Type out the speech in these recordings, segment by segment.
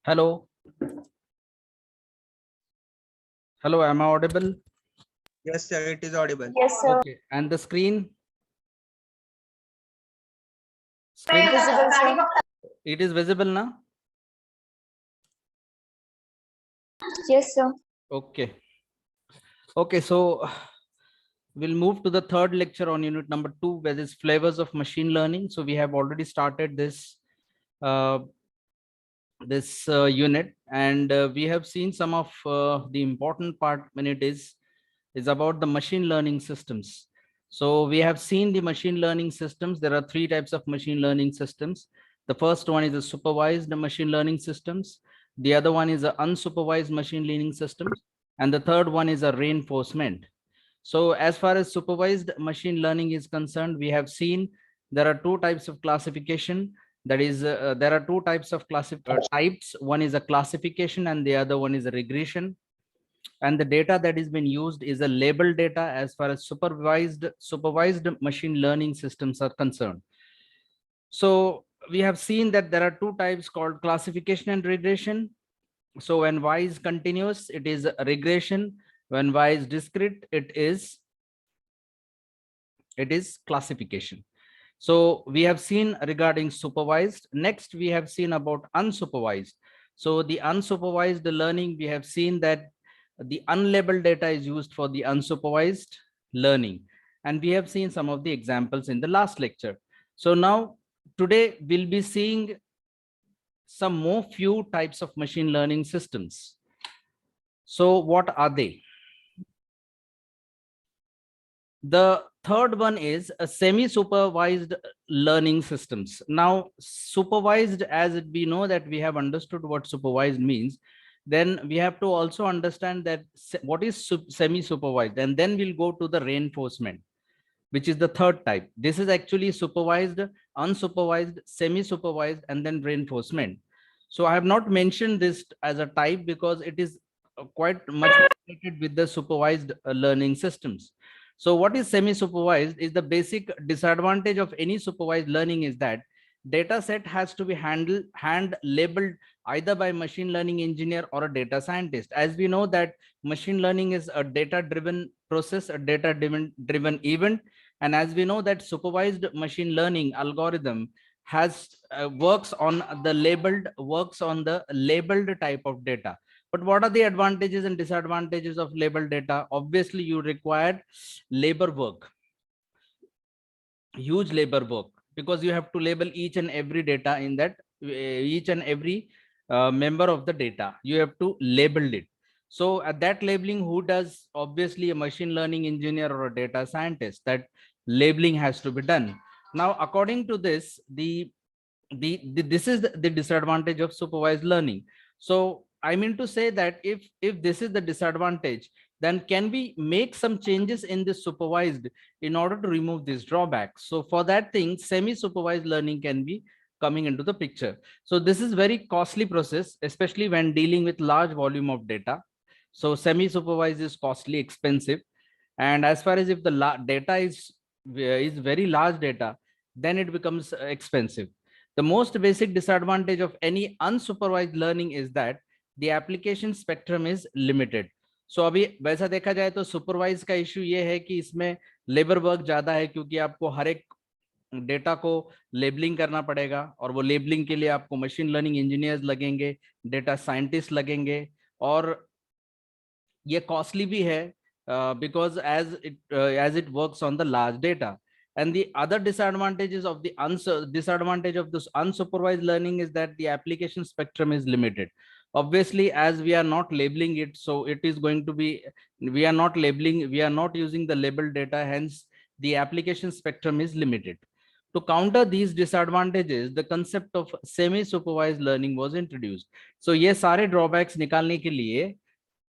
Hello. Hello, am I audible? Yes, sir, it is audible. Yes, sir. Okay. And the screen? Screen, Visible, sir. it is visible now? Yes, sir. Okay. Okay, so we'll move to the third lecture on unit number 2, where is flavors of machine learning. So we have already started this uh, unit, and we have seen some of the important part when it is about the machine learning systems. So we have seen the machine learning systems. There are three types of machine learning systems. The first one is a supervised machine learning systems. The other one is a unsupervised machine learning systems. And the third one is a reinforcement. So as far as supervised machine learning is concerned, we have seen there are two types of classification. That is, there are two types of types. One is a classification and the other one is a regression. And the data that is being used is a label data as far as supervised machine learning systems are concerned. So we have seen that there are two types called classification and regression. So when y is continuous, it is regression. When y is discrete, it is classification. So we have seen regarding supervised. Next, we have seen about unsupervised. So the unsupervised learning, we have seen that the unlabeled data is used for the unsupervised learning. And we have seen some of the examples in the last lecture. So now today we'll be seeing some more few types of machine learning systems. So what are they? The third one is a semi-supervised learning systems. Now, supervised, as we know that we have understood what supervised means, then we have to also understand that what is semi-supervised, and then we'll go to the reinforcement, which is the third type. This is actually supervised, unsupervised, semi-supervised, and then reinforcement. So I have not mentioned this as a type because it is quite much related with the supervised learning systems. So what is semi-supervised is the basic disadvantage of any supervised learning is that data set has to be hand labeled either by machine learning engineer or a data scientist. As we know that machine learning is a data driven process, a data driven event. And as we know that supervised machine learning algorithm has works on the labeled type of data. But what are the advantages and disadvantages of labeled data? Obviously, you require labor work, huge labor work, because you have to label each and every data in that, each and every member of the data. You have to label it. So at that labeling, who does? Obviously, a machine learning engineer or a data scientist. That labeling has to be done. Now, according to this, this is the disadvantage of supervised learning. So I mean to say that if this is the disadvantage, then can we make some changes in this supervised in order to remove these drawbacks? So for that thing, semi-supervised learning can be coming into the picture. So this is very costly process, especially when dealing with large volume of data. So semi-supervised is costly, expensive. And as far as if the data is very large data, then it becomes expensive. The most basic disadvantage of any unsupervised learning is that the application spectrum is limited. So अभी वैसा देखा जाए तो supervise का issue ये है कि इसमें लेबर वर्क ज्यादा है, क्योंकि आपको हर एक डेटा को लेबलिंग करना पड़ेगा, और वो लेबलिंग के लिए आपको मशीन लर्निंग इंजीनियर्स लगेंगे, डेटा साइंटिस्ट लगेंगे, और ये कॉस्टली भी है because as it works on the large data. And the other disadvantages of the disadvantage of this unsupervised learning is that the application spectrum is limited. Obviously, as we are not labeling it, so it is going to be, we are not using the labeled data, hence the application spectrum is limited. To counter these disadvantages, the concept of semi supervised learning was introduced. So ये सारे drawbacks निकालने के लिए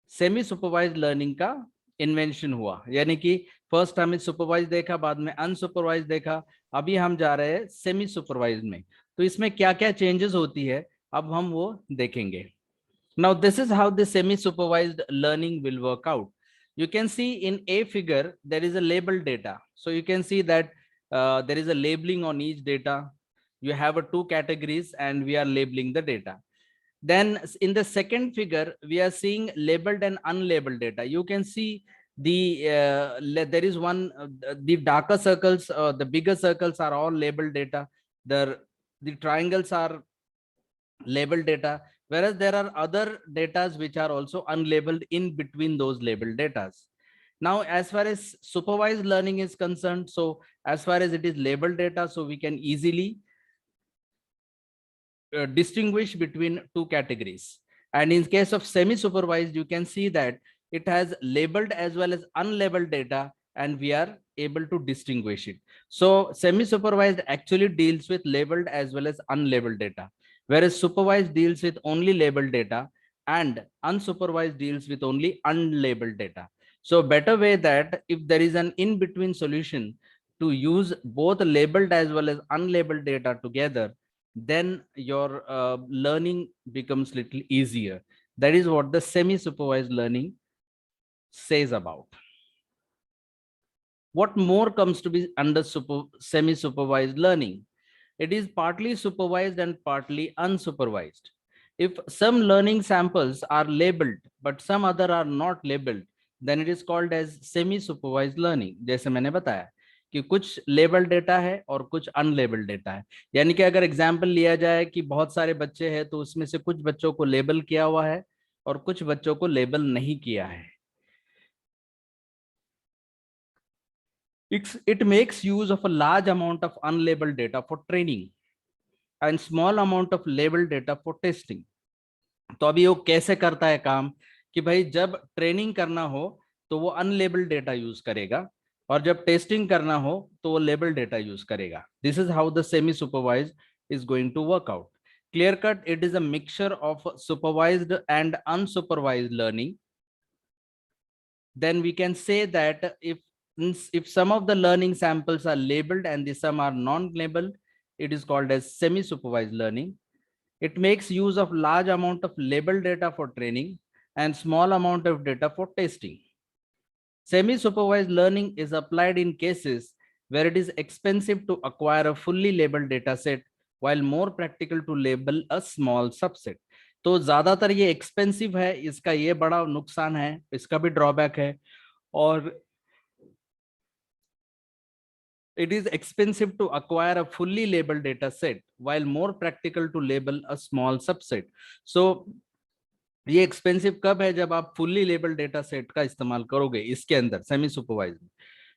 semi supervise learning का invention हुआ, यानी कि first हमने सुपरवाइज देखा, बाद में अनसुपरवाइज देखा, अभी हम जा रहे हैं सेमी सुपरवाइज में। तो इसमें क्या क्या चेंजेस होती है अब हम वो देखेंगे। Now this is how the semi supervised learning will work out. You can see in a figure there is a labeled data. So you can see that there is a labeling on each data. You have two categories and we are labeling the data. Then in the second figure, we are seeing labeled and unlabeled data. You can see there is one, the darker circles, the bigger circles are all labeled data. The triangles are labeled data, whereas there are other datas which are also unlabeled in between those labeled datas. Now, as far as supervised learning is concerned, so as far as it is labeled data, so we can easily distinguish between two categories. And in case of semi-supervised, you can see that it has labeled as well as unlabeled data, and we are able to distinguish it. So semi-supervised actually deals with labeled as well as unlabeled data, whereas supervised deals with only labeled data and unsupervised deals with only unlabeled data. So better way that if there is an in-between solution to use both labeled as well as unlabeled data together, then your learning becomes little easier. That is what the semi-supervised learning says about. What more comes to be under semi-supervised learning? It is partly supervised and partly unsupervised. If some learning samples are labeled but some other are not labeled, then it is called as semi-supervised learning. जैसे मैंने बताया कि कुछ label data है और कुछ unlabelled data है. यानी कि अगर एग्जाम्पल लिया जाए कि बहुत सारे बच्चे हैं तो उसमें से कुछ बच्चों को लेबल किया हुआ है और कुछ बच्चों को लेबल नहीं किया है. It makes use of a large amount of unlabeled data for training and small amount of labeled data for testing. तो अभी वो कैसे करता है काम कि भाई जब ट्रेनिंग करना हो तो वो अनलेबल्ड डेटा यूज करेगा और जब टेस्टिंग करना हो तो वो लेबल डेटा यूज करेगा. This is how the semi supervised is going to work out. Clear cut, it is a mixture of supervised and unsupervised learning. Then we can say that if some of the learning samples are labeled and the some are non-labeled, it is called as semi-supervised learning. It makes use of large amount of labeled data for training and small amount of data for testing. Semi-supervised learning is applied in cases where it is expensive to acquire a fully labeled data set, while more practical to label a small subset. तो ज्यादातर ये expensive है, इसका ये बड़ा नुकसान है, इसका भी ड्रॉबैक है. और it is expensive to acquire a fully labeled data set, while more practical to label a small subset. So ये एक्सपेंसिव कब है? जब आप फुल्ली लेबल डेटा सेट का इस्तेमाल करोगे इसके अंदर semi supervised.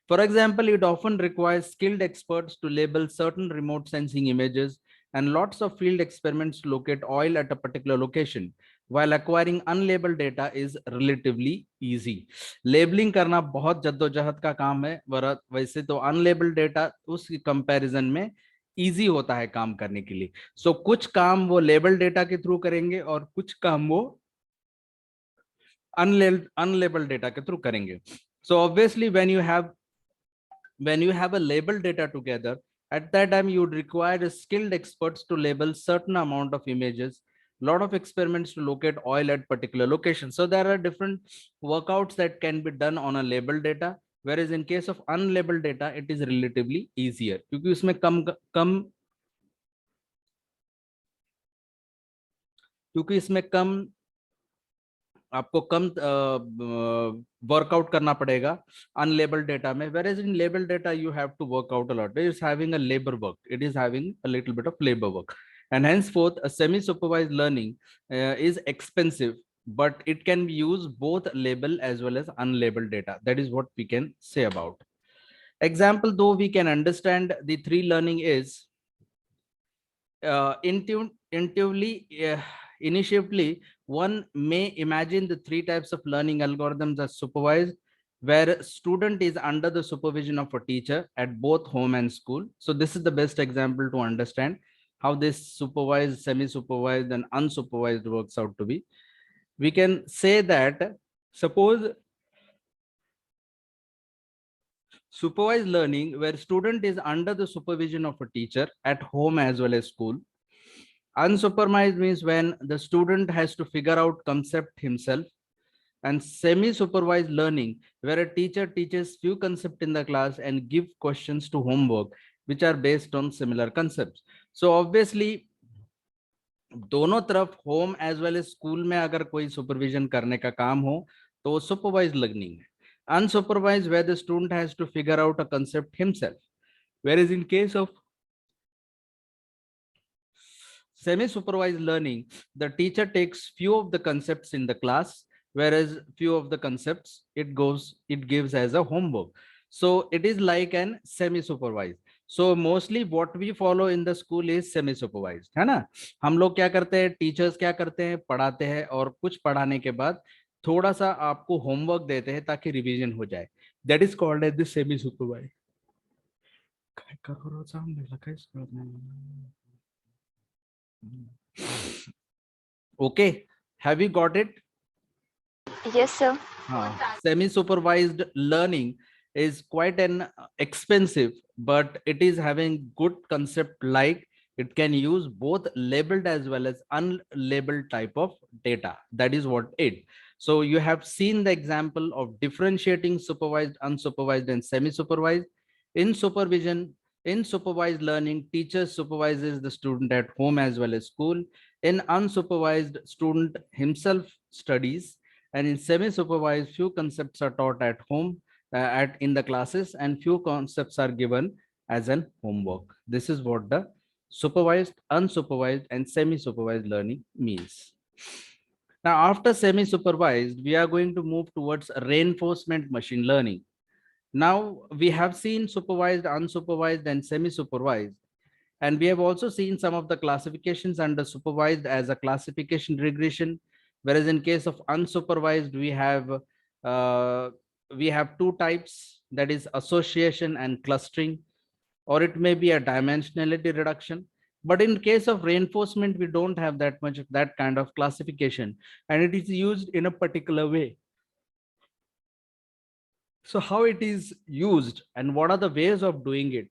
For example, it often requires skilled experts to label certain remote sensing images and lots of field experiments to locate oil at a particular location, while acquiring unlabeled data is relatively easy. Labelling करना बहुत जद्दोजहद का काम है, वैसे तो unlabelled data उस comparison में इजी होता है काम करने के लिए. सो कुछ काम वो लेबल डेटा के थ्रू करेंगे और कुछ काम वो unlabeled data के थ्रू करेंगे. So obviously when you have a labeled data together, at that time you would require skilled experts to label certain amount of images, lot of experiments to locate oil at particular location. So there are different workouts that can be done on a labeled data, whereas in case of unlabeled data it is relatively easier क्योंकि उसमें कम आपको कम workout करना पड़ेगा unlabelled data में, whereas in labeled data you have to work out a lot. It is having a labor work, it is having a little bit of labor work, and henceforth a semi-supervised learning is expensive, but it can use both label as well as unlabeled data. That is what we can say about. Example, though we can understand the three learning is intuitively, initially one may imagine the three types of learning algorithms as supervised, where student is under the supervision of a teacher at both home and school. So this is the best example to understand how this supervised, semi-supervised and unsupervised works out to be. We can say that suppose supervised learning where student is under the supervision of a teacher at home as well as school. Unsupervised means when the student has to figure out concept himself. And semi-supervised learning where a teacher teaches few concepts in the class and give questions to homework which are based on similar concepts. So obviously दोनों तरफ home as well as school में अगर कोई supervision करने का काम हो तो वो सुपरवाइज लर्निंग है. Unsupervised, where the student has to figure out a concept himself, whereas in case of semi-supervised learning, the teacher takes few of the concepts in the class, whereas few of the concepts it gives as a homework. So it is like an semi-supervised. So mostly what we follow in the school is semi-supervised, है ना. हम लोग क्या करते हैं, teachers क्या करते हैं, पढ़ाते हैं और कुछ पढ़ाने के बाद थोड़ा सा आपको होमवर्क देते हैं ताकि रिवीजन हो जाए. That is called as the semi-supervised. काय करो सामने लगा इसको. Okay, have you got it? Yes, sir. Semi-supervised learning is quite an expensive, but it is having good concept like it can use both labeled as well as unlabeled type of data. That is what it. So you have seen the example of differentiating supervised, unsupervised, and semi-supervised. In supervision, in supervised learning, teacher supervises the student at home as well as school. In unsupervised, student himself studies, and in semi-supervised, few concepts are taught at home at in the classes, and few concepts are given as an homework. This is what the supervised, unsupervised, and semi-supervised learning means. Now, after semi-supervised, we are going to move towards reinforcement machine learning. Now, we have seen supervised, unsupervised, and semi-supervised. And we have also seen some of the classifications under supervised as a classification regression, whereas in case of unsupervised, we have two types, that is association and clustering, or it may be a dimensionality reduction. But in case of reinforcement, we don't have that much of that kind of classification, and it is used in a particular way. So how it is used and what are the ways of doing it?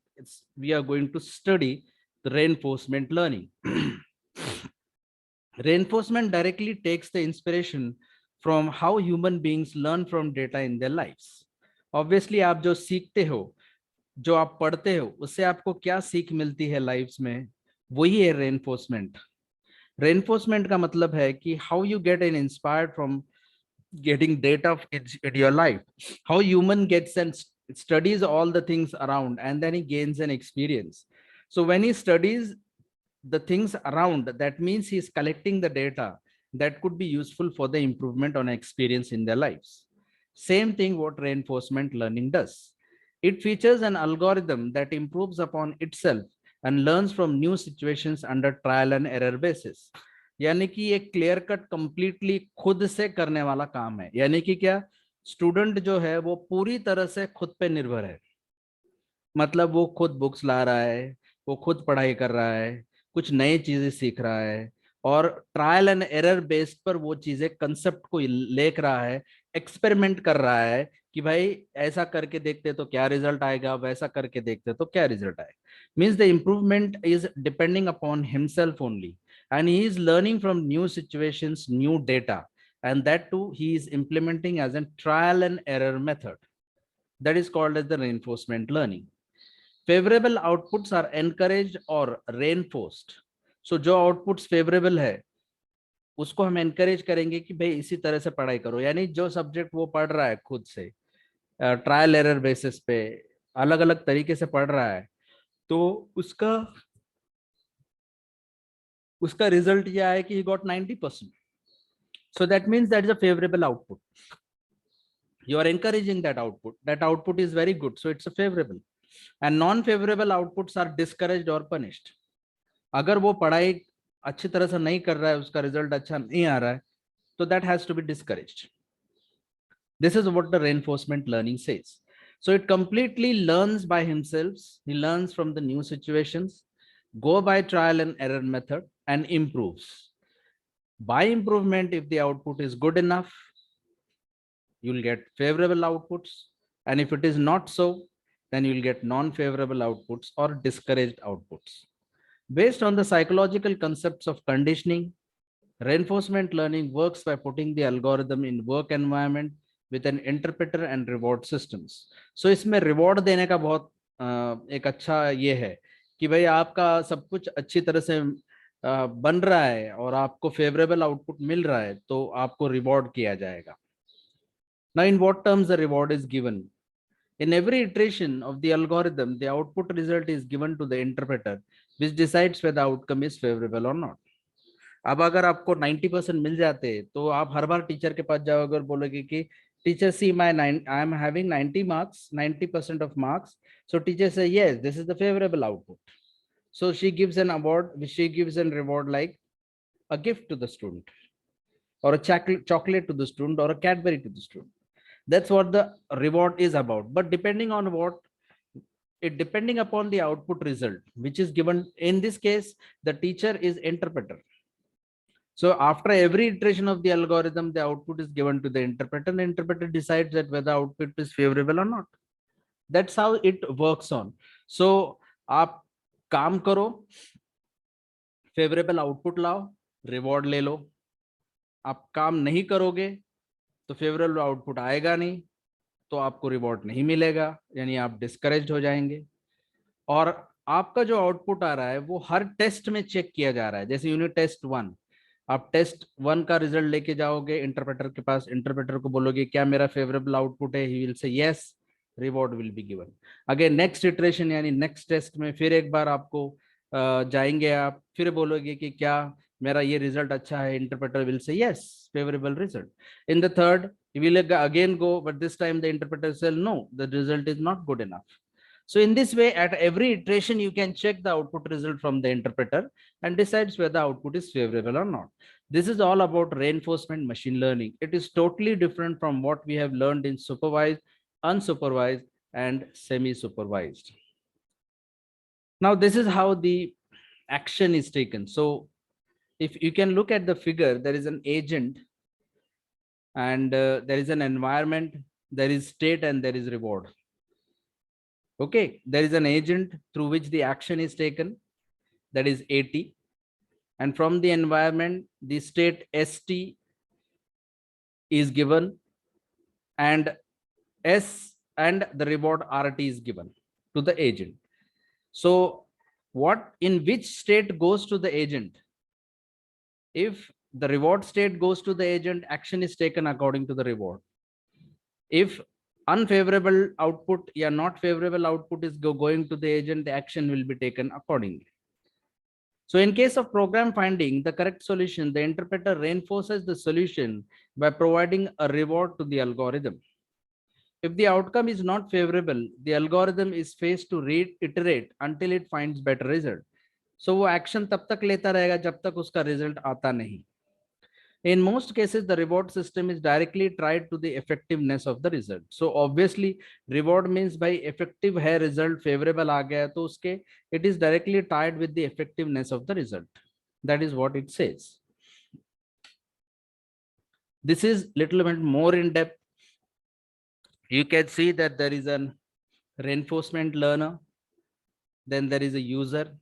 We are going to study the reinforcement learning. Reinforcement directly takes the inspiration from how human beings learn from data in their lives. Obviously, आप जो सीखते हो, जो आप पढ़ते हो, उससे आपको क्या सीख मिलती है लाइफ्स में, वही है reinforcement. Reinforcement का मतलब है कि how you get an inspired from getting data in your life, how human gets and studies all the things around, and then he gains an experience. So when he studies the things around, that means he is collecting the data that could be useful for the improvement on experience in their lives. Same thing what reinforcement learning does. It features an algorithm that improves upon itself and learns from new situations under trial and error basis. यानी कि ये clear cut completely खुद से करने वाला काम है. यानी कि क्या, स्टूडेंट जो है वो पूरी तरह से खुद पे निर्भर है. मतलब वो खुद बुक्स ला रहा है, वो खुद पढ़ाई कर रहा है, कुछ नई चीजें सीख रहा है, और ट्रायल एंड एरर बेस्ड पर वो चीजें कंसेप्ट को लेकर रहा है, एक्सपेरिमेंट कर रहा है कि भाई ऐसा करके देखते तो क्या रिजल्ट आएगा, वैसा करके देखते तो क्या रिजल्ट आएगा. Means the improvement is depending upon himself only, and he is learning from new situations, new data, and that too he is implementing as a trial and error method. That is called as the reinforcement learning. Favorable outputs are encouraged or reinforced. So जो outputs favorable है उसको हम encourage करेंगे कि भाई इसी तरह से पढ़ाई करो. यानी जो सब्जेक्ट वो पढ़ रहा है खुद से ट्रायल एरर बेसिस पे अलग अलग तरीके से पढ़ रहा है, तो उसका रिजल्ट ये आया कि he got 90%. So that means that is a favorable output. You are encouraging that output. That output is very good. So it's a favorable. And non-favorable outputs are discouraged or punished. अगर वो पढ़ाई अच्छी तरह से नहीं कर रहा है, उसका रिजल्ट अच्छा नहीं आ रहा है, तो that has to be discouraged. This is what the reinforcement learning says. So it completely learns by himself. He learns from the new situations, go by trial and error method, and improves. By improvement, if the output is good enough, you'll get favorable outputs. And if it is not so, then you'll get non-favorable outputs or discouraged outputs. Based on the psychological concepts of conditioning, reinforcement learning works by putting the algorithm in work environment with an interpreter and reward systems. So इसमें reward देने का बहुत एक अच्छा ये है कि भाई आपका सब कुछ अच्छी तरह से बन रहा है और आपको फेवरेबल आउटपुट मिल रहा है तो आपको रिवॉर्ड किया जाएगा. Now in what terms the reward is given? In every iteration of the algorithm, the output result is given to the interpreter, which decides whether the outcome is favorable or not. अब अगर आपको 90% मिल जाते हैं तो आप हर बार teacher के पास जाओगे और बोलोगे कि teacher see my I am having 90 marks, 90% of marks. So teacher says yes this is the favourable output. So she gives an award, she gives an reward like a gift to the student or a chocolate to the student or a Cadbury to the student. That's what the reward is about. But depending on what it depending upon the output result which is given, in this case the teacher is interpreter. So after every iteration of the algorithm, the output is given to the interpreter. The interpreter decides that whether output is favorable or not. That's how it works on. So आप काम करो, favourable output लाओ, reward ले लो. आप काम नहीं करोगे तो फेवरेबल आउटपुट आएगा नहीं, तो आपको रिवॉर्ड नहीं मिलेगा, यानी आप डिस्करेज हो जाएंगे. और आपका जो आउटपुट आ रहा है वो हर टेस्ट में चेक किया जा रहा है. जैसे यूनिट टेस्ट 1, आप टेस्ट 1 का रिजल्ट लेके जाओगे इंटरप्रेटर के पास, इंटरप्रेटर को बोलोगे क्या मेरा फेवरेबल आउटपुट है, he will say yes, reward will be given. Again next iteration यानी नेक्स्ट टेस्ट में फिर एक बार आपको जाएंगे, आप फिर बोलोगे कि क्या मेरा ये रिजल्ट अच्छा है, interpreter will say yes, favourable result. In the third you will again go, but this time the interpreter will no, the result is not good enough. So in this way, at every iteration you can check the output result from the interpreter and decides whether the output is favorable or not. This is all about reinforcement machine learning. It is totally different from what we have learned in supervised, unsupervised and semi-supervised. Now this is how the action is taken. So if you can look at the figure, there is an agent and there is an environment, there is state and there is reward. Okay, there is an agent through which the action is taken, that is AT, and from the environment the state ST is given and S and the reward RT is given to the agent. So what in which state goes to the agent? If the reward state goes to the agent, action is taken according to the reward. If unfavorable output or not favorable output is going to the agent, the action will be taken accordingly. So in case of program finding the correct solution, the interpreter reinforces the solution by providing a reward to the algorithm. If the outcome is not favorable, the algorithm is faced to reiterate until it finds better result. So वो action तब तक लेता रहेगा जब तक उसका result आता नहीं. In most cases, the reward system is directly tied to the effectiveness of the result. So obviously, reward means by effective hai result favorable aa gaya, to uske it is directly tied with the effectiveness of the result. That is what it says. This is little bit more in depth. You can see that there is an reinforcement learner, then there is a user.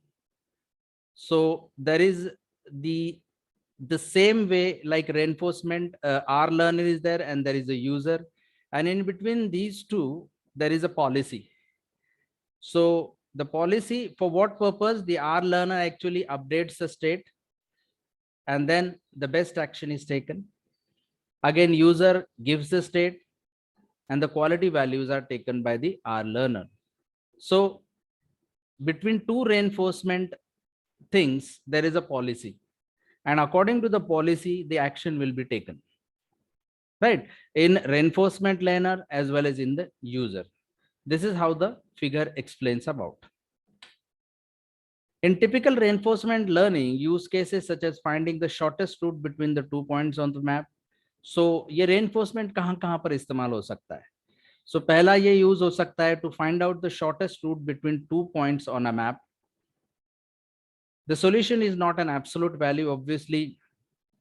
So there is the same way like reinforcement, R learner is there and there is a user, and in between these two there is a policy. So the policy, for what purpose? The R learner actually updates the state and then the best action is taken. Again, user gives the state and the quality values are taken by the R learner. So between two reinforcement things there is a policy, and according to the policy the action will be taken, right, in reinforcement learner as well as in the user. This is how the figure explains about. In typical reinforcement learning, use cases such as finding the shortest route between the 2 points on the map. So ये reinforcement कहाँ पर इस्तेमाल हो सकता है? So पहला ये use हो सकता है to find out the shortest route between 2 points on a map. The solution is not an absolute value. Obviously,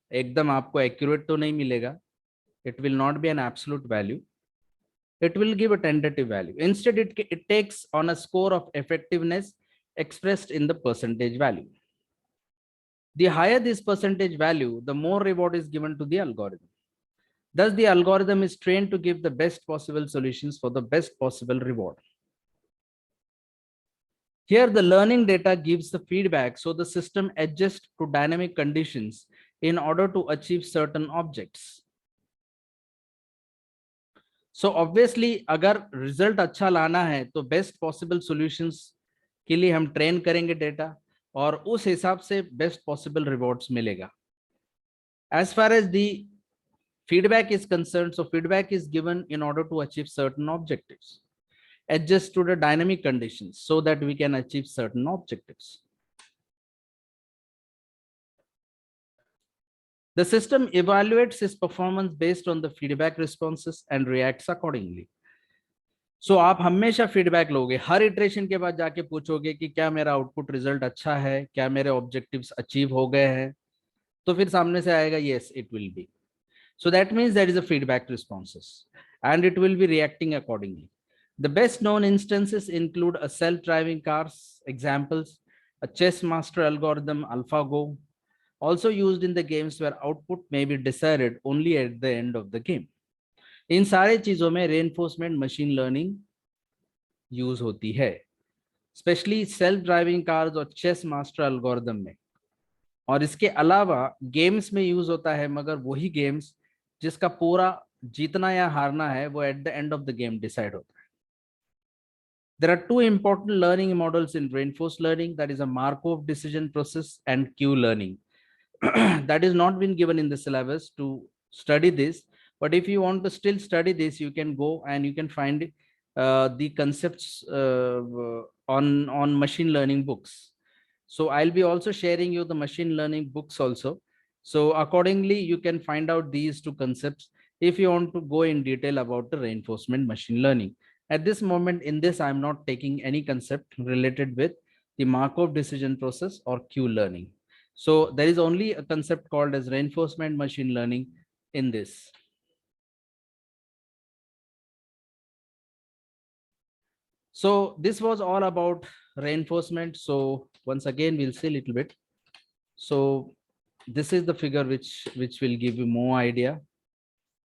एकदम आपको accurate तो नहीं मिलेगा. It will not be an absolute value. It will give a tentative value. Instead, it takes on a score of effectiveness expressed in the percentage value. The higher this percentage value, the more reward is given to the algorithm. Thus, the algorithm is trained to give the best possible solutions for the best possible reward. Here, the learning data gives the feedback, so the system adjusts to dynamic conditions in order to achieve certain objects. So obviously, अगर result अच्छा लाना है तो best possible solutions के लिए हम train करेंगे data और उस हिसाब से best possible rewards मिलेगा. As far as the feedback is concerned, so feedback is given in order to achieve certain objectives, adjust to the dynamic conditions so that we can achieve certain objectives. The system evaluates its performance based on the feedback responses and reacts accordingly. So आप हमेशा feedback लोगे, हर iteration के बाद जाके पूछोगे कि क्या मेरा आउटपुट रिजल्ट अच्छा है, क्या मेरे ऑब्जेक्टिव्स अचीव हो गए हैं, तो फिर सामने से आएगा yes it will be. So that means there is a feedback responses and it will be reacting accordingly. The best known instances include a self-driving cars examples, a chess master algorithm AlphaGo, also used in the games where output may be decided only at the end of the game. इन सारे चीजों में reinforcement machine learning use होती है, specially self driving cars और chess master algorithm में. और इसके अलावा गेम्स में यूज होता है, मगर वही गेम्स जिसका पूरा जीतना या हारना है वो at the end of the game decide होता है. There are two important learning models in reinforced learning, that is a Markov decision process and Q learning. That is not been given in the syllabus to study this, but if you want to still study this, you can go and you can find the concepts on machine learning books. So I'll be also sharing you the machine learning books also. So accordingly, you can find out these two concepts if you want to go in detail about the reinforcement machine learning. At this moment in this, I'm not taking any concept related with the Markov decision process or Q learning. So there is only a concept called as reinforcement machine learning in this. So this was all about reinforcement. So once again, we'll see a little bit. So this is the figure which will give you more idea.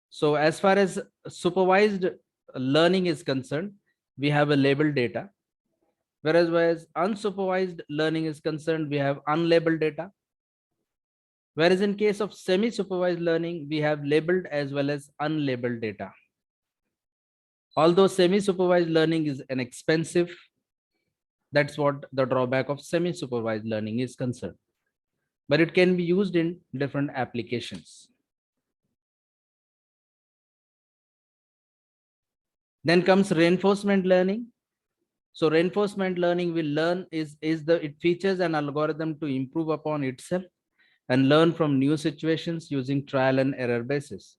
So as far as supervised learning is concerned, we have a labeled data. Whereas unsupervised learning is concerned, we have unlabeled data. Whereas in case of semi-supervised learning, we have labeled as well as unlabeled data. Although semi-supervised learning is inexpensive, that's what the drawback of semi-supervised learning is concerned. But it can be used in different applications. Then comes reinforcement learning. So reinforcement learning will learn it features an algorithm to improve upon itself and learn from new situations using trial and error basis.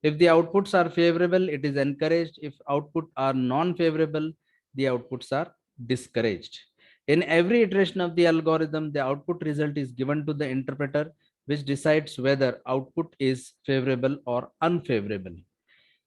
If the outputs are favorable, it is encouraged. If output are non-favorable, the outputs are discouraged. In every iteration of the algorithm, the output result is given to the interpreter, which decides whether output is favorable or unfavorable.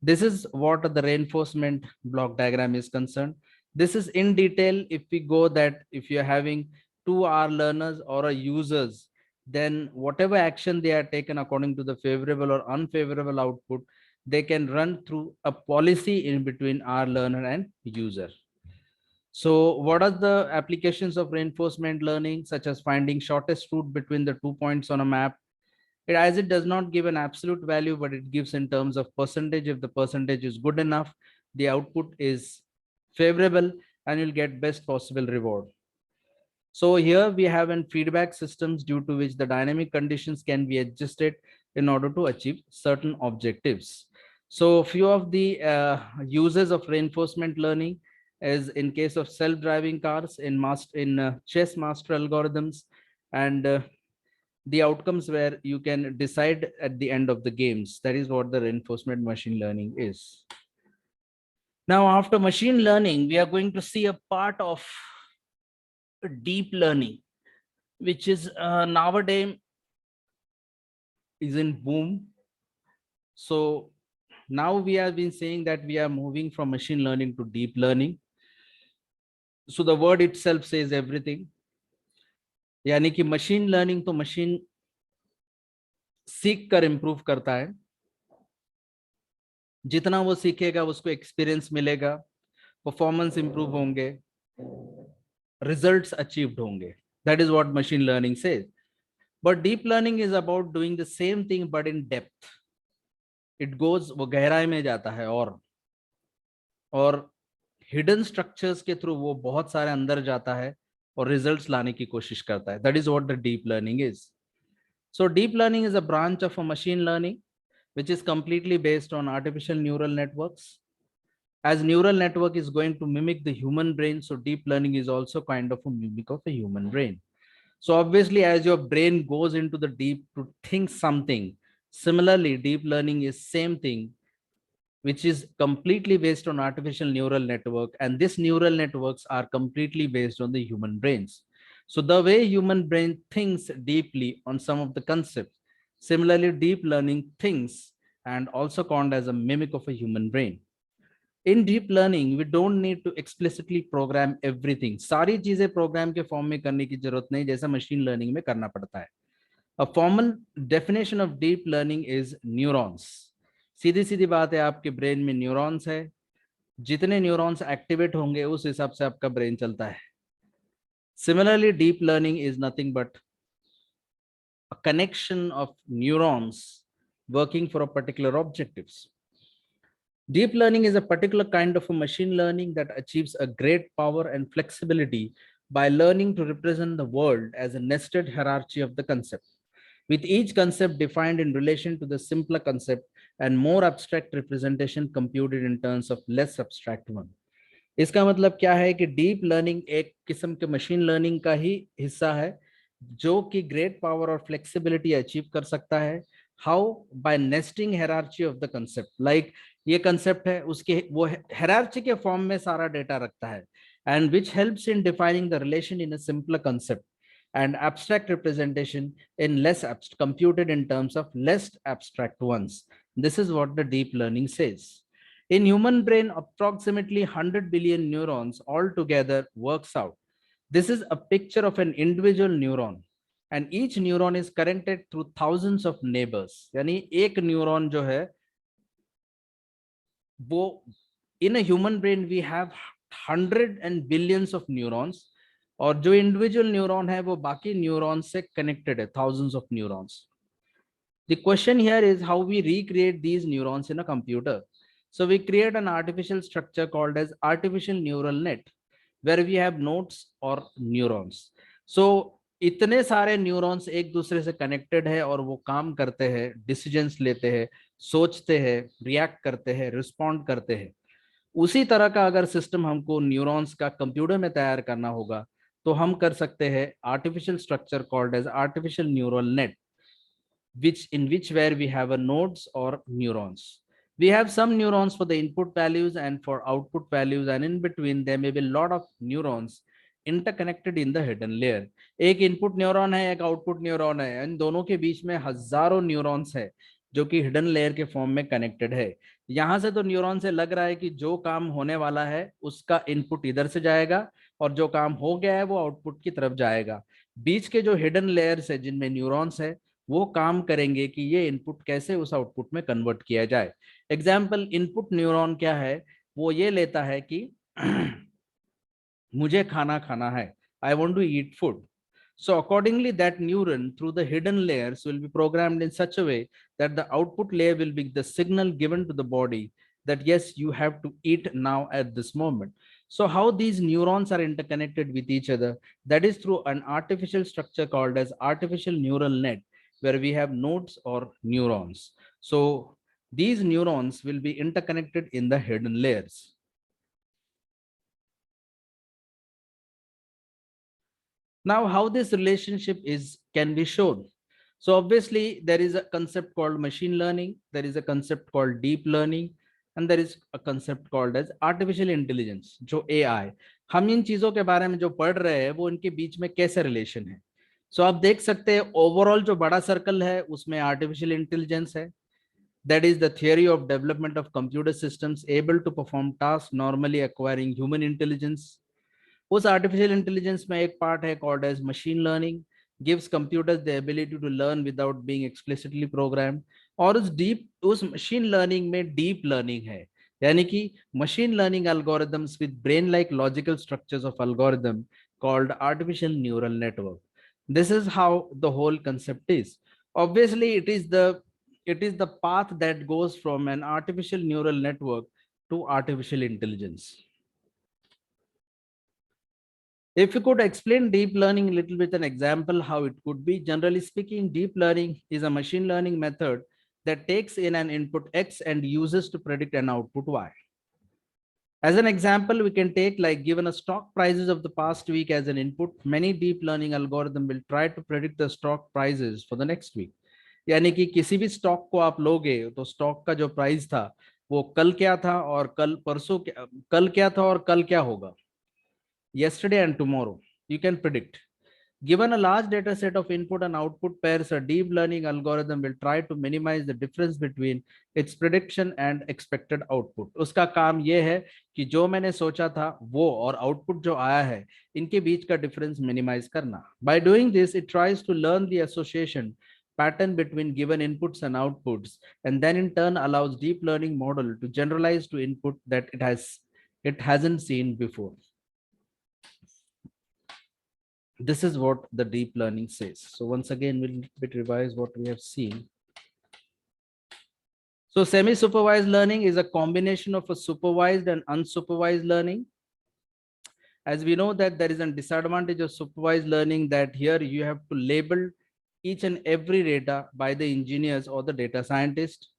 This is what the reinforcement block diagram is concerned. This is in detail. If we go that if you're having 2R learners or a users, then whatever action they are taken according to the favorable or unfavorable output, they can run through a policy in between R learner and user. So what are the applications of reinforcement learning, such as finding shortest route between the 2 points on a map? As it does not give an absolute value, but it gives in terms of percentage. If the percentage is good enough, the output is favorable and you'll get best possible reward. So here we have an feedback systems due to which the dynamic conditions can be adjusted in order to achieve certain objectives. So few of the uses of reinforcement learning is in case of self-driving cars, in chess master algorithms, and the outcomes where you can decide at the end of the games. That is what the reinforcement machine learning is. Now, after machine learning, we are going to see a part of deep learning, which is nowadays is in boom. So now we have been saying that we are moving from machine learning to deep learning. So the word itself says everything. यानी कि machine learning तो machine सीख कर improve करता है. जितना वो सीखेगा उसको एक्सपीरियंस मिलेगा, परफॉर्मेंस इंप्रूव होंगे, results achieved होंगे. That is what machine learning says. But deep learning is about doing the same thing but in depth. It goes, वो गहराई में जाता है और हिडन स्ट्रक्चर्स के थ्रू वो बहुत सारे अंदर जाता है और रिजल्ट्स लाने की कोशिश करता है. That is what the deep learning is. So deep learning is a branch of a machine learning which is completely based on artificial neural networks. As neural network is going to mimic the human brain, so deep learning is also kind of a mimic of a human brain. So obviously, as your brain goes into the deep to think something, similarly deep learning is same thing, which is completely based on artificial neural network, and these neural networks are completely based on the human brains. So the way human brain thinks deeply on some of the concepts, similarly deep learning thinks and also called as a mimic of a human brain. In deep learning we don't need to explicitly program everything. सारी चीजें programme के form में करने की जरूरत नहीं जैसा machine learning में करना पड़ता है. A formal definition of deep learning is neurons. सीधी सीधी बात है, आपके ब्रेन में न्यूरॉन्स है, जितने न्यूरॉन्स एक्टिवेट होंगे उस हिसाब से आपका ब्रेन चलता है. Similarly, deep learning is nothing but a connection of neurons working for a particular objectives. Deep learning is a particular kind of a machine learning that achieves a great power and flexibility by learning to represent the world as a nested hierarchy of the concept, with each concept defined in relation to the simpler concept and more abstract representation computed in terms of less abstract one. इसका मतलब क्या है कि deep learning एक किस्म के machine learning का ही हिस्सा है जो कि ग्रेट पावर और फ्लेक्सिबिलिटी अचीव कर सकता है. How? By nesting hierarchy of the concept. Like ये कंसेप्ट है, उसके वो हायरार्ची के फॉर्म में सारा डेटा रखता है, and which helps in defining the relation in a simpler concept and abstract representation in less computed in terms of less abstract ones. This is what the deep learning says. In human brain, approximately 100 billion neurons altogether works out. This is a picture of an individual neuron, and each neuron is connected through thousands of neighbors. यानी एक neuron जो है वो, in a human brain we have 100 and billions of neurons, और जो individual neuron है वो बाकी न्यूरॉन से कनेक्टेड है, thousands of neurons. The question here is how we recreate these neurons in a computer. So we create an artificial structure called as artificial neural net, where we have nodes or neurons. So इतने सारे neurons एक दूसरे से connected है और वो काम करते हैं, डिसीजंस लेते हैं, सोचते हैं, रिएक्ट करते हैं, रिस्पॉन्ड करते हैं. उसी तरह का अगर सिस्टम हमको न्यूरॉन्स का कंप्यूटर में तैयार करना होगा तो हम कर सकते हैं artificial structure called as artificial neural net, which where we have a nodes or neurons. We have some neurons for the input values and for output values, and in between there may be a lot of neurons interconnected in the hidden layer. एक input neuron है, एक output neuron है, इन दोनों के बीच में हजारों neurons है जो कि हिडन लेयर के फॉर्म में कनेक्टेड है. यहां से तो न्यूरॉन से लग रहा है कि जो काम होने वाला है उसका इनपुट इधर से जाएगा और जो काम हो गया है वो आउटपुट की तरफ जाएगा. बीच के जो हिडन लेयर्स है जिनमें न्यूरॉन्स है वो काम करेंगे कि ये इनपुट कैसे उस आउटपुट में कन्वर्ट किया जाए. एग्जाम्पल, इनपुट न्यूरॉन क्या है, वो ये लेता है कि मुझे खाना खाना है, I want to eat food. So accordingly that neuron through the hidden layers will be programmed in such a way that the output layer will be the signal given to the body that yes, you have to eat now at this moment. So how these neurons are interconnected with each other, that is through an artificial structure called as artificial neural net, where we have nodes or neurons. So these neurons will be interconnected in the hidden layers. Now, how this relationship can be shown. So obviously there is a concept called machine learning, there is a concept called deep learning, and there is a concept called as artificial intelligence, जो AI. हम इन चीजों के बारे में जो पढ़ रहे हैं वो इनके बीच में कैसे रिलेशन है. सो आप देख सकते हैं ओवरऑल जो बड़ा सर्कल है उसमें आर्टिफिशियल इंटेलिजेंस है. That is the theory of development of computer systems able to perform tasks normally acquiring human intelligence. उस आर्टिफिशियल इंटेलिजेंस में एक पार्ट है called as machine learning, gives computers the ability to learn without being explicitly programmed. और उस machine learning में deep learning है, यानी कि machine learning algorithms with brain like logical structures of algorithm called artificial neural network. This is how the whole concept is. Obviously, it is the path that goes from an artificial neural network to artificial intelligence. If you could explain deep learning a little with an example how it could be, generally speaking, deep learning is a machine learning method that takes in an input X and uses to predict an output Y. As an example, we can take like given a stock prices of the past week as an input, many deep learning algorithm will try to predict the stock prices for the next week. यानी कि किसी भी stock को आप लोगे तो stock का जो प्राइस था वो कल क्या था और कल क्या था और कल क्या होगा. Yesterday and tomorrow you can predict. Given a large data set of input and output pairs, a deep learning algorithm will try to minimize the difference between its prediction and expected output. उसका काम ये है कि जो मैंने सोचा था वो और आउटपुट जो आया है इनके बीच का डिफरेंस मिनिमाइज करना. By doing this, it tries to learn the association pattern between given inputs and outputs, and then in turn allows deep learning model to generalize to input that it hasn't seen before. This is what the deep learning says. So once again, we'll bit revise what we have seen. So semi-supervised learning is a combination of a supervised and unsupervised learning. As we know that there is a disadvantage of supervised learning, that here you have to label each and every data by the engineers or the data scientist.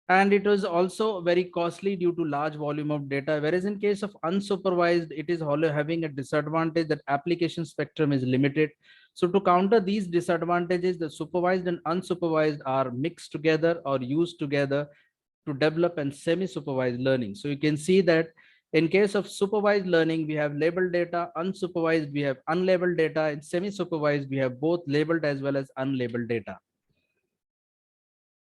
And it was also very costly due to large volume of data, whereas in case of unsupervised, it is having a disadvantage that application spectrum is limited. So to counter these disadvantages, the supervised and unsupervised are mixed together or used together to develop and semi-supervised learning. So you can see that in case of supervised learning, we have labeled data, unsupervised, we have unlabeled data, and semi-supervised, we have both labeled as well as unlabeled data.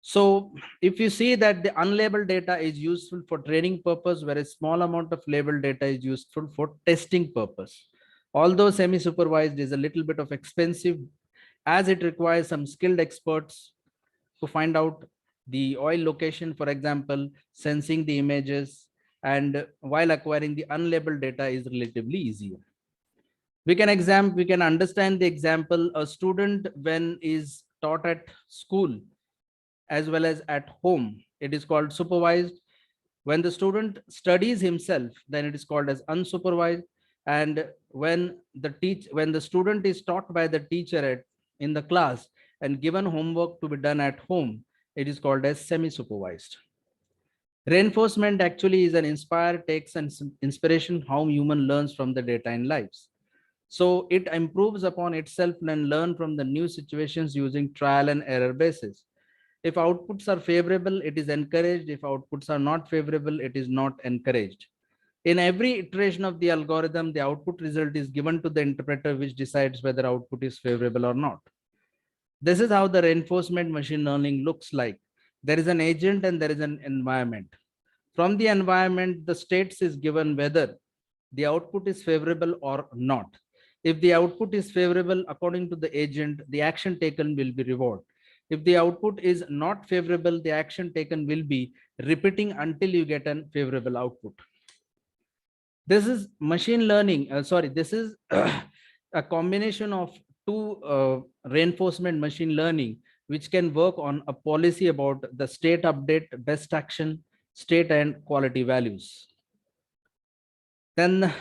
So if you see that the unlabeled data is useful for training purpose, whereas small amount of labeled data is useful for testing purpose. Although semi-supervised is a little bit of expensive, as it requires some skilled experts to find out the oil location, for example, sensing the images, and while acquiring the unlabeled data is relatively easier. We can understand the example, a student when is taught at school as well as at home, it is called supervised. When the student studies himself, then it is called as unsupervised. And when the student is taught by the teacher in the class and given homework to be done at home, it is called as semi-supervised. Reinforcement actually is an takes an inspiration how human learns from the data in lives. So it improves upon itself and learn from the new situations using trial and error basis. If outputs are favorable, it is encouraged. If outputs are not favorable, it is not encouraged. In every iteration of the algorithm, the output result is given to the interpreter, which decides whether output is favorable or not. This is how the reinforcement machine learning looks like. There is an agent and there is an environment. From the environment, the states is given whether the output is favorable or not. If the output is favorable, according to the agent, the action taken will be reward. If the output is not favorable, the action taken will be repeating until you get a favorable output. This is machine learning. This is a combination of two reinforcement machine learning, which can work on a policy about the state update, best action, state and quality values. Then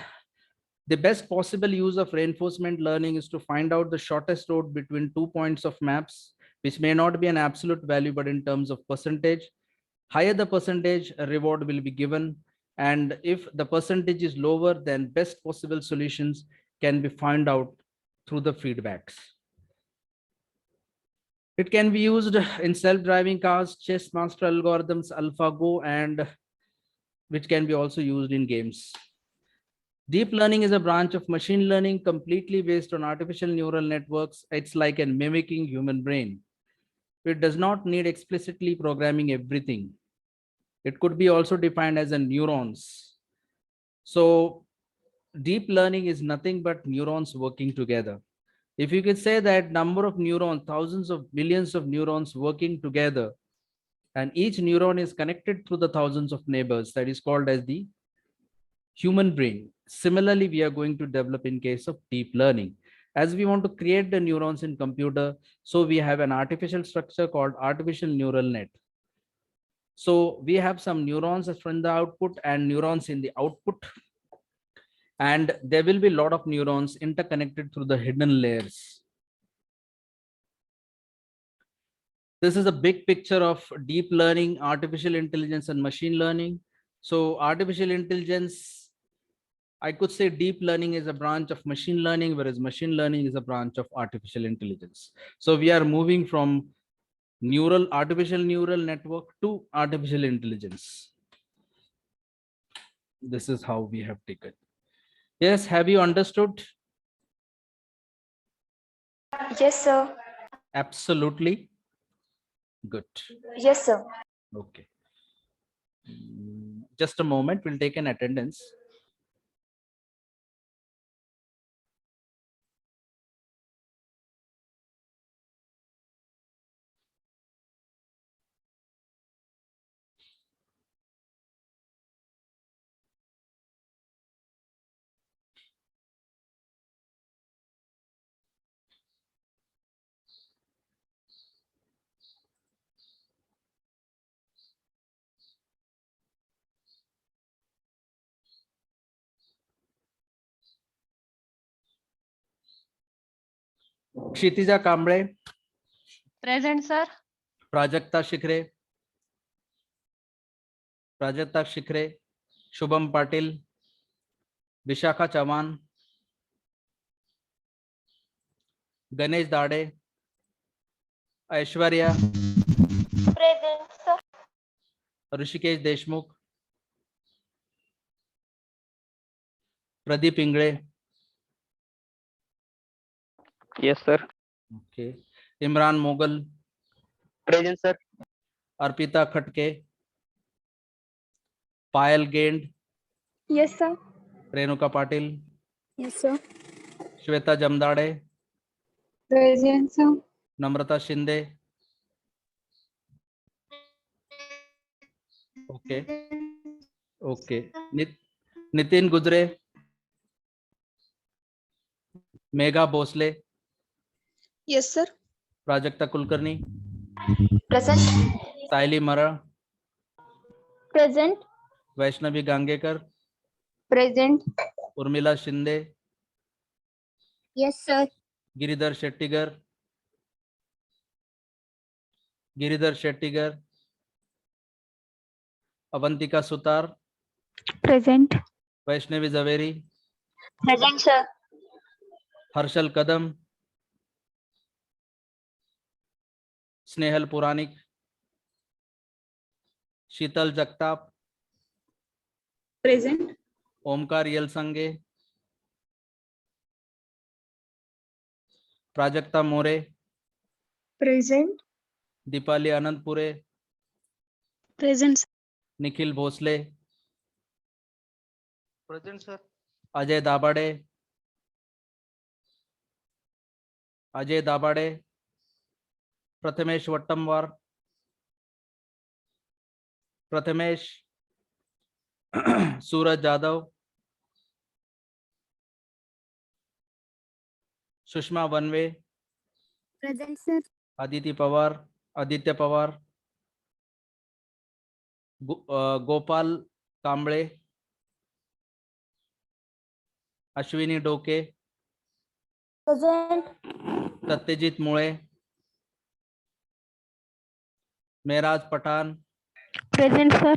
the best possible use of reinforcement learning is to find out the shortest road between 2 points of maps, which may not be an absolute value, but in terms of percentage. Higher the percentage, a reward will be given. And if the percentage is lower, then best possible solutions can be found out through the feedbacks. It can be used in self-driving cars, chess master algorithms, AlphaGo, and which can be also used in games. Deep learning is a branch of machine learning completely based on artificial neural networks. It's like a mimicking human brain. It does not need explicitly programming everything. It could be also defined as a neurons. So deep learning is nothing but neurons working together. If you could say that number of neurons, thousands of millions of neurons working together, and each neuron is connected through the thousands of neighbors, that is called as the human brain. similarly we are going to develop in case of deep learning. As we want to create the neurons in computer, so we have an artificial structure called artificial neural net. So we have some neurons from the output and neurons in the output, and there will be a lot of neurons interconnected through the hidden layers. This is a big picture of deep learning, artificial intelligence, and machine learning. So artificial intelligence, I could say deep learning is a branch of machine learning, whereas machine learning is a branch of artificial intelligence. So we are moving from artificial neural network to artificial intelligence. This is how we have taken. Yes, have you understood? Yes, sir. Absolutely. Good. Yes, sir. Okay. Just a moment, we'll take an attendance. Kshitija Kamble, Present, sir. Prajakta Shikhare, Shubham Patil, Vishakha Chauhan, Ganesh Dade, Aishwarya, Present, sir. Hrishikesh Deshmukh, Pradeep Ingle, Yes, sir. Okay, Imran Mogal, Present, sir. Arpita Khatke, Payal Gend, Yes, sir. Renuka Patil, Yes, sir. Shweta Jamdade, Present, sir. Namrata Shinde, okay okay, Nitin Gujre, Megha Bhosale, Yes, sir. Prajakta Kulkarni, Present. Sayali Maral, Present. Vaishnavi Gangekar, Present. Urmila Shinde, Yes, sir. Giridhar Shettigar, Avantika Sutar, Present. Vaishnavi Javeri, Present, sir. Harshal Kadam, Snehal Puranik, Sheetal Jagtap, Present. Omkar Yalsange, Prajakta More, Present. Deepali Anantpure, Present. Nikhil Bhosale, Present, sir. Ajay Dabade, Prathamesh Vattamwar, Suraj Jadhav, Sushma Vanve, Present, sir. Aditya Pawar, Gopal Kamble, Ashwini Doke, Present. Satyajit Mule, Meraj Pathan, Present, sir.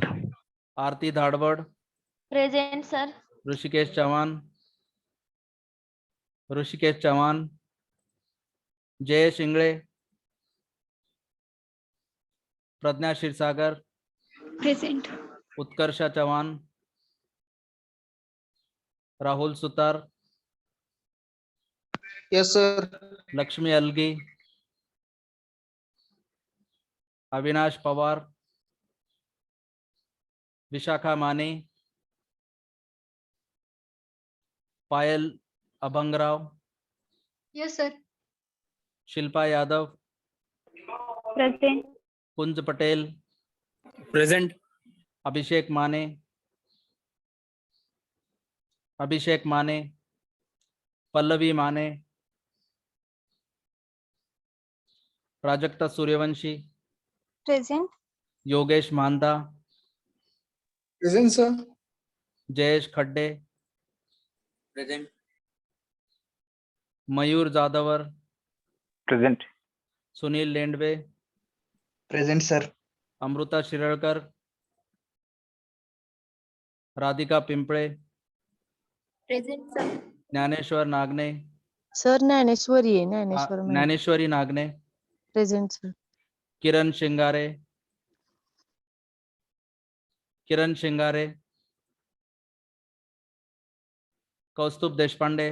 Aarti धाड़वड़, Present, sir. Rishikesh Chauhan, Jayesh Ingle, Pragya Kshirsagar, Present. Utkarsha Chauhan, Rahul Sutar, Yes, sir. Lakshmi अलगी, Avinash Pawar, Vishakha माने, पायल Abhangrao, Yes, sir. Shilpa Yadav, Present. कुंज Patel, Present. अभिषेक माने, अभिषेक माने, पल्लवी माने, Prajakta Suryavanshi, present. Yogesh मांदा, Present, sir. Jayesh Khadde, Present. Mayur Jadvar, Present. Sunil Lendve, Present, sir. Amruta Shiralkar, Radhika Pimple, present sir. Dnyaneshwar Nagne, sir Dnyaneshwari आहे, Dnyaneshwar madam. Dnyaneshwari Nagne, present sir. Kiran Shingare, Kiran Shingare, Kaustubh Deshpande,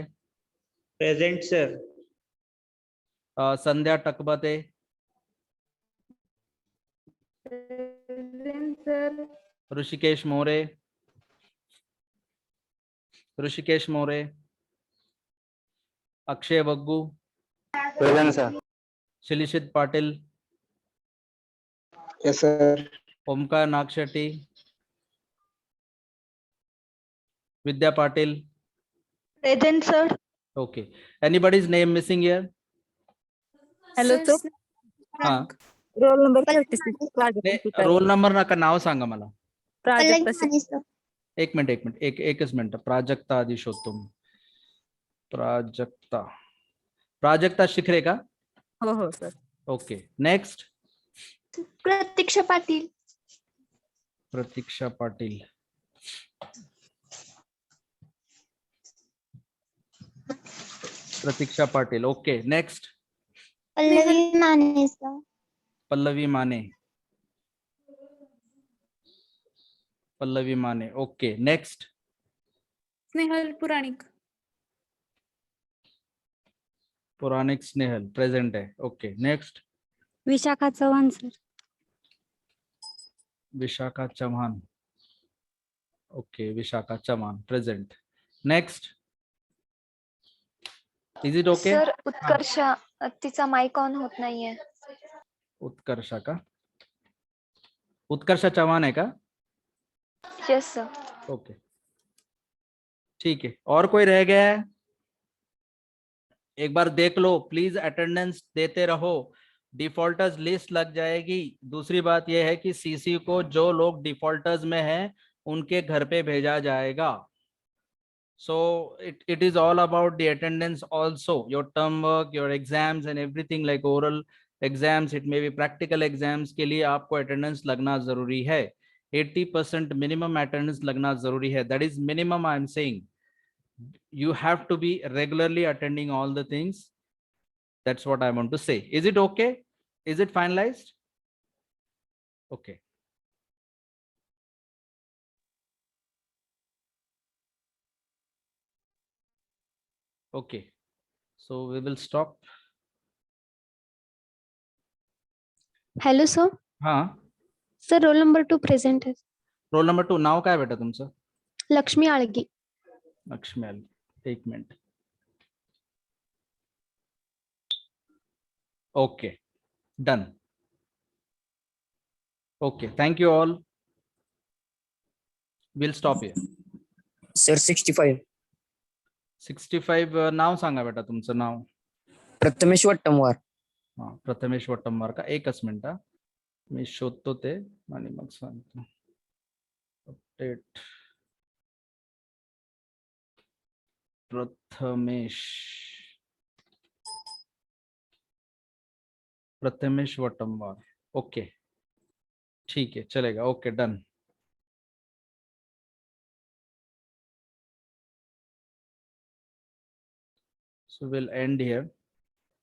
Present, sir. Sandhya Takbate, present sir. Hrishikesh More, Hrishikesh More, Akshay Baggu, Present, sir. शिलिशित Patil, Yes, sir. Omkar Nagshetti, Vidya Patil. Present sir. Okay. Anybody's name missing here? Hello sir. हाँ. Roll number 36. Roll number नका, नाव सांगा मला. प्राजक्ता. एक minute एकच minute. Prajakta आधी शोधतो मी. प्राजक्ता शिखरे का? हो sir. Okay. Next. Pratiksha Patil. Pratiksha Patil. Pratiksha Patil. Okay. Next. Pallavi Mane sir. Pallavi Mane. Pallavi Mane. Okay. Next. Snehal Puranik. Puranik Snehal present है. Okay. Next. Vishakha Chavan sir. Vishakha Chauhan. Okay. Vishakha Chauhan present. Next. Is it okay? Sir Utkarsh, तिचा माइक ऑन होत नाहीये। उत्कर्षा का? उत्कर्षा चौहान है का? Yes sir. ओके. ठीक है. और कोई रह गया है? एक बार देख लो प्लीज, अटेंडेंस देते रहो. डिफॉल्टर्स लिस्ट लग जाएगी. दूसरी बात यह है कि सीसी को जो लोग डिफॉल्टर्स में हैं उनके घर पे भेजा जाएगा. So it is all about the attendance also, your term work, your exams and everything, like oral exams, it may be practical exams के लिए आपको attendance लगना जरूरी है. 80% minimum attendance लगना जरूरी है. That is minimum I am saying. You have to be regularly attending all the things. That's what I want to say. Is it okay? Is it finalized? Okay. Okay, so we will stop. Hello sir. हाँ. Sir roll number 2 present है। Roll number 2. नाव काय बेटा तुमचं? लक्ष्मी आळगी। लक्ष्मी आळगी. एक minute. Okay. Done. Okay. Thank you all. Will stop here. Sir 65. 65. नाव सांगा बेटा तुमचं नाव. प्रथमेश वट्टमवार. हा, प्रथमेश वट्टमवार का? एकच मिनिट. मी शोधतो ते आणि मग सांगतो. अपडेट. प्रथमेश वट्टमवार. ओके. ठीक है, चलेगा. Okay, done. So we'll end here.